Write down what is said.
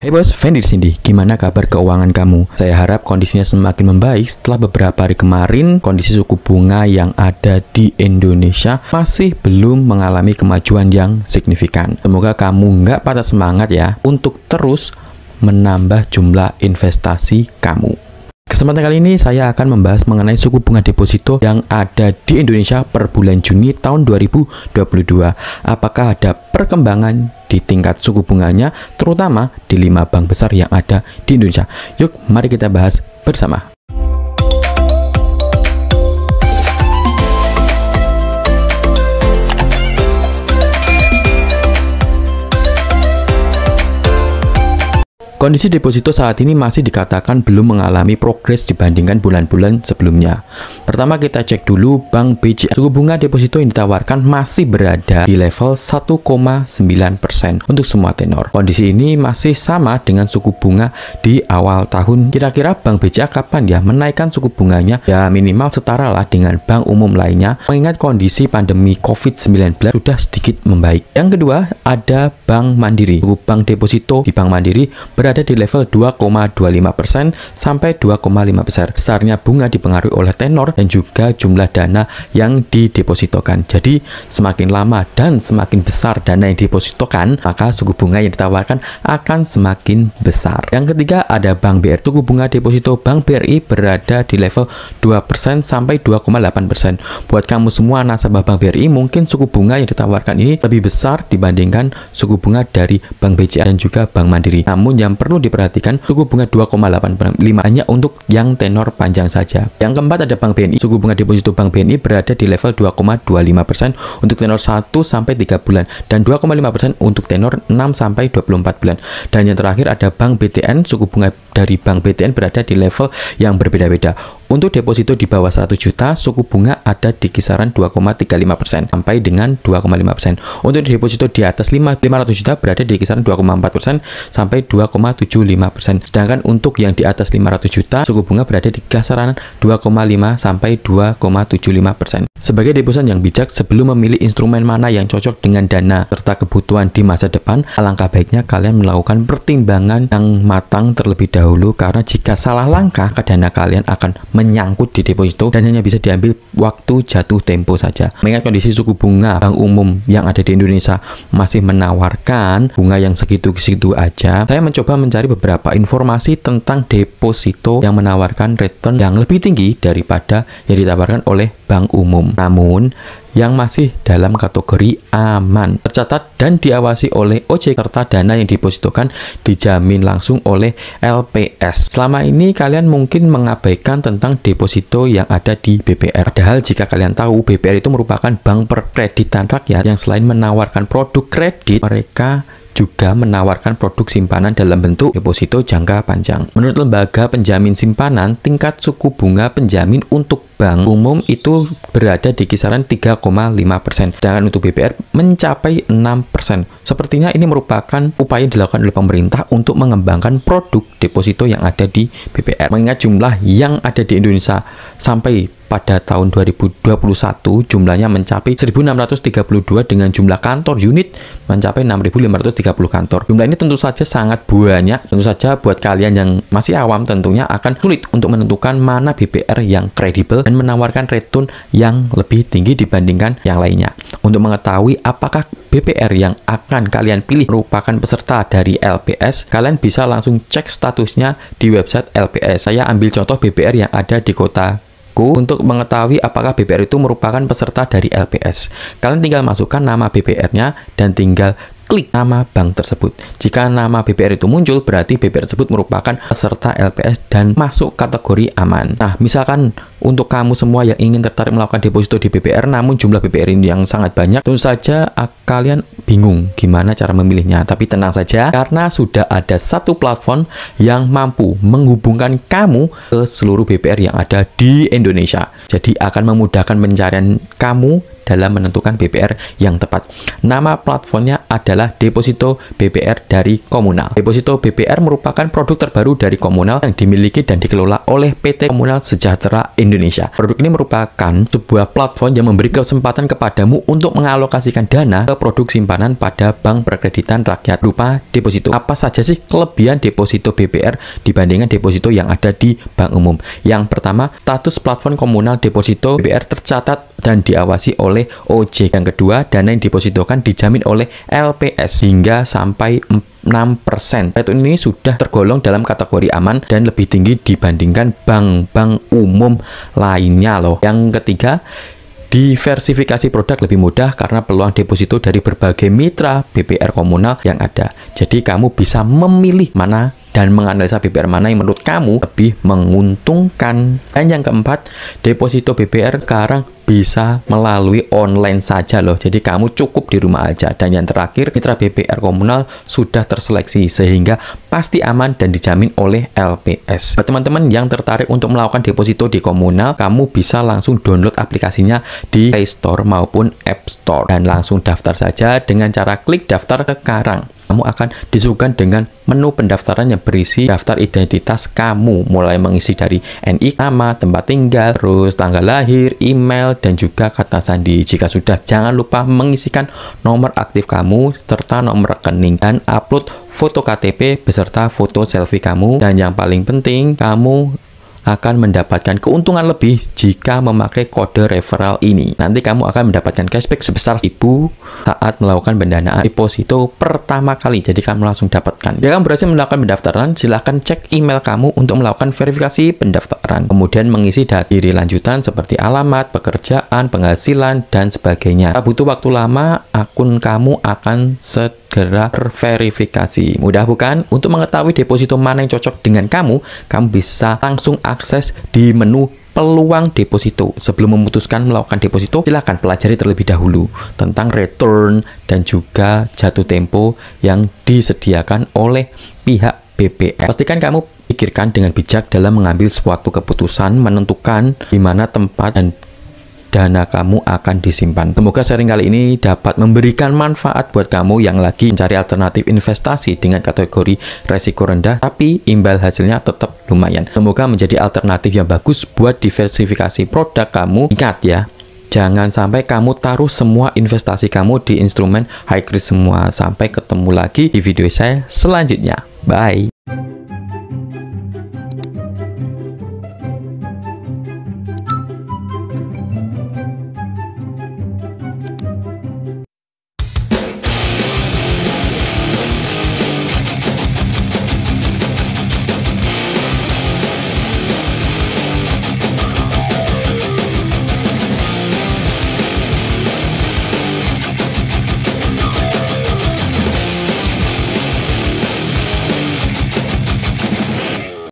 Hey bos, Fendi di sini. Gimana kabar keuangan kamu? Saya harap kondisinya semakin membaik setelah beberapa hari kemarin kondisi suku bunga yang ada di Indonesia masih belum mengalami kemajuan yang signifikan. Semoga kamu nggak patah semangat ya untuk terus menambah jumlah investasi kamu. Kesempatan kali ini saya akan membahas mengenai suku bunga deposito yang ada di Indonesia per bulan Juni tahun 2022. Apakah ada perkembangan di tingkat suku bunganya, terutama di 5 bank besar yang ada di Indonesia? Yuk, mari kita bahas bersama. Kondisi deposito saat ini masih dikatakan belum mengalami progres dibandingkan bulan-bulan sebelumnya. Pertama kita cek dulu Bank BCA. Suku bunga deposito yang ditawarkan masih berada di level 1,9% untuk semua tenor. Kondisi ini masih sama dengan suku bunga di awal tahun. Kira-kira Bank BCA kapan ya menaikkan suku bunganya? Ya minimal setara lah dengan bank umum lainnya, mengingat kondisi pandemi COVID-19 sudah sedikit membaik. Yang kedua ada Bank Mandiri. Suku bank deposito di Bank Mandiri berada di level 2,25% sampai 2,5%. Besarnya bunga dipengaruhi oleh tenor dan juga jumlah dana yang didepositokan. Jadi semakin lama dan semakin besar dana yang didepositokan, maka suku bunga yang ditawarkan akan semakin besar. Yang ketiga ada Bank BRI. Suku bunga deposito Bank BRI berada di level 2% sampai 2,8%. Buat kamu semua nasabah Bank BRI, mungkin suku bunga yang ditawarkan ini lebih besar dibandingkan suku bunga dari Bank BCA dan juga Bank Mandiri. Namun yang perlu diperhatikan, suku bunga 2,85 hanya untuk yang tenor panjang saja. Yang keempat ada Bank BNI. Suku bunga deposito Bank BNI berada di level 2,25% untuk tenor 1 sampai 3 bulan dan 2,5% untuk tenor 6 sampai 24 bulan. Dan yang terakhir ada Bank BTN. Suku bunga dari Bank BTN berada di level yang berbeda-beda. Untuk deposito di bawah 100 juta, suku bunga ada di kisaran 2,35% sampai dengan 2,5%. Untuk deposito di atas 500 juta berada di kisaran 2,4% sampai 2,75%. Sedangkan untuk yang di atas 500 juta, suku bunga berada di kisaran 2,5 sampai 2,75%. Sebagai deposan yang bijak, sebelum memilih instrumen mana yang cocok dengan dana serta kebutuhan di masa depan, alangkah baiknya kalian melakukan pertimbangan yang matang terlebih dahulu, karena jika salah langkah, dana kalian akan menyangkut di deposito dan hanya bisa diambil waktu jatuh tempo saja. Mengingat kondisi suku bunga bank umum yang ada di Indonesia masih menawarkan bunga yang segitu-segitu aja, saya mencoba mencari beberapa informasi tentang deposito yang menawarkan return yang lebih tinggi daripada yang ditawarkan oleh bank umum, namun yang masih dalam kategori aman, tercatat dan diawasi oleh OJK, serta dana yang didepositokan dijamin langsung oleh LPS. Selama ini kalian mungkin mengabaikan tentang deposito yang ada di BPR. Padahal jika kalian tahu, BPR itu merupakan bank perkreditan rakyat yang selain menawarkan produk kredit, mereka juga menawarkan produk simpanan dalam bentuk deposito jangka panjang. Menurut lembaga penjamin simpanan, tingkat suku bunga penjamin untuk bank umum itu berada di kisaran 3,5%. Sedangkan untuk BPR mencapai 6%. Sepertinya ini merupakan upaya yang dilakukan oleh pemerintah untuk mengembangkan produk deposito yang ada di BPR. Mengingat jumlah yang ada di Indonesia sampai pada tahun 2021 jumlahnya mencapai 1.632 dengan jumlah kantor unit mencapai 6.530 kantor. Jumlah ini tentu saja sangat banyak. Tentu saja buat kalian yang masih awam tentunya akan sulit untuk menentukan mana BPR yang kredibel dan menawarkan return yang lebih tinggi dibandingkan yang lainnya. Untuk mengetahui apakah BPR yang akan kalian pilih merupakan peserta dari LPS, kalian bisa langsung cek statusnya di website LPS. Saya ambil contoh BPR yang ada di kota untuk mengetahui apakah BPR itu merupakan peserta dari LPS. Kalian tinggal masukkan nama BPR-nya dan tinggal klik nama bank tersebut. Jika nama BPR itu muncul, berarti BPR tersebut merupakan peserta LPS dan masuk kategori aman. Nah, misalkan untuk kamu semua yang ingin tertarik melakukan deposito di BPR, namun jumlah BPR ini yang sangat banyak, tentu saja kalian bingung gimana cara memilihnya. Tapi tenang saja, karena sudah ada satu platform yang mampu menghubungkan kamu ke seluruh BPR yang ada di Indonesia. Jadi akan memudahkan pencarian kamu dalam menentukan BPR yang tepat. Nama platformnya adalah Deposito BPR dari Komunal. Deposito BPR merupakan produk terbaru dari Komunal yang dimiliki dan dikelola oleh PT Komunal Sejahtera Indonesia. Produk ini merupakan sebuah platform yang memberi kesempatan kepadamu untuk mengalokasikan dana ke produk simpanan pada bank perkreditan rakyat berupa deposito. Apa saja sih kelebihan deposito BPR dibandingkan deposito yang ada di bank umum? Yang pertama, status platform Komunal Deposito BPR tercatat dan diawasi oleh OJK. Yang kedua, dana yang depositokan dijamin oleh LPS hingga sampai 6%. Itu ini sudah tergolong dalam kategori aman dan lebih tinggi dibandingkan bank-bank umum lainnya loh. Yang ketiga, diversifikasi produk lebih mudah karena peluang deposito dari berbagai mitra BPR Komunal yang ada. Jadi kamu bisa memilih mana dan menganalisa BPR mana yang menurut kamu lebih menguntungkan. Dan yang keempat, deposito BPR sekarang bisa melalui online saja loh. Jadi kamu cukup di rumah aja. Dan yang terakhir, mitra BPR Komunal sudah terseleksi sehingga pasti aman dan dijamin oleh LPS. Buat teman-teman yang tertarik untuk melakukan deposito di Komunal, kamu bisa langsung download aplikasinya di Play Store maupun App Store dan langsung daftar saja dengan cara klik daftar sekarang. Kamu akan disuguhkan dengan menu pendaftaran yang berisi daftar identitas kamu, mulai mengisi dari NIK, nama, tempat tinggal, terus tanggal lahir, email, dan juga kata sandi. Jika sudah, jangan lupa mengisikan nomor aktif kamu serta nomor rekening dan upload foto KTP beserta foto selfie kamu. Dan yang paling penting, kamu akan mendapatkan keuntungan lebih jika memakai kode referral ini. Nanti kamu akan mendapatkan cashback sebesar 1.000 saat melakukan pendanaan deposito pertama kali. Jadi kamu langsung dapatkan. Jika kamu berhasil melakukan pendaftaran, silahkan cek email kamu untuk melakukan verifikasi pendaftaran. Kemudian mengisi data diri lanjutan seperti alamat, pekerjaan, penghasilan, dan sebagainya. Tak butuh waktu lama, akun kamu akan segera terverifikasi. Mudah bukan? Untuk mengetahui deposito mana yang cocok dengan kamu bisa langsung akses di menu peluang deposito. Sebelum memutuskan melakukan deposito, silahkan pelajari terlebih dahulu tentang return dan juga jatuh tempo yang disediakan oleh pihak BPR. Pastikan kamu pikirkan dengan bijak dalam mengambil suatu keputusan, menentukan di mana tempat dan dana kamu akan disimpan. Semoga sharing kali ini dapat memberikan manfaat buat kamu yang lagi mencari alternatif investasi dengan kategori resiko rendah, tapi imbal hasilnya tetap lumayan. Semoga menjadi alternatif yang bagus buat diversifikasi produk kamu. Ingat ya, jangan sampai kamu taruh semua investasi kamu di instrumen high risk semua. Sampai ketemu lagi di video saya selanjutnya. Bye!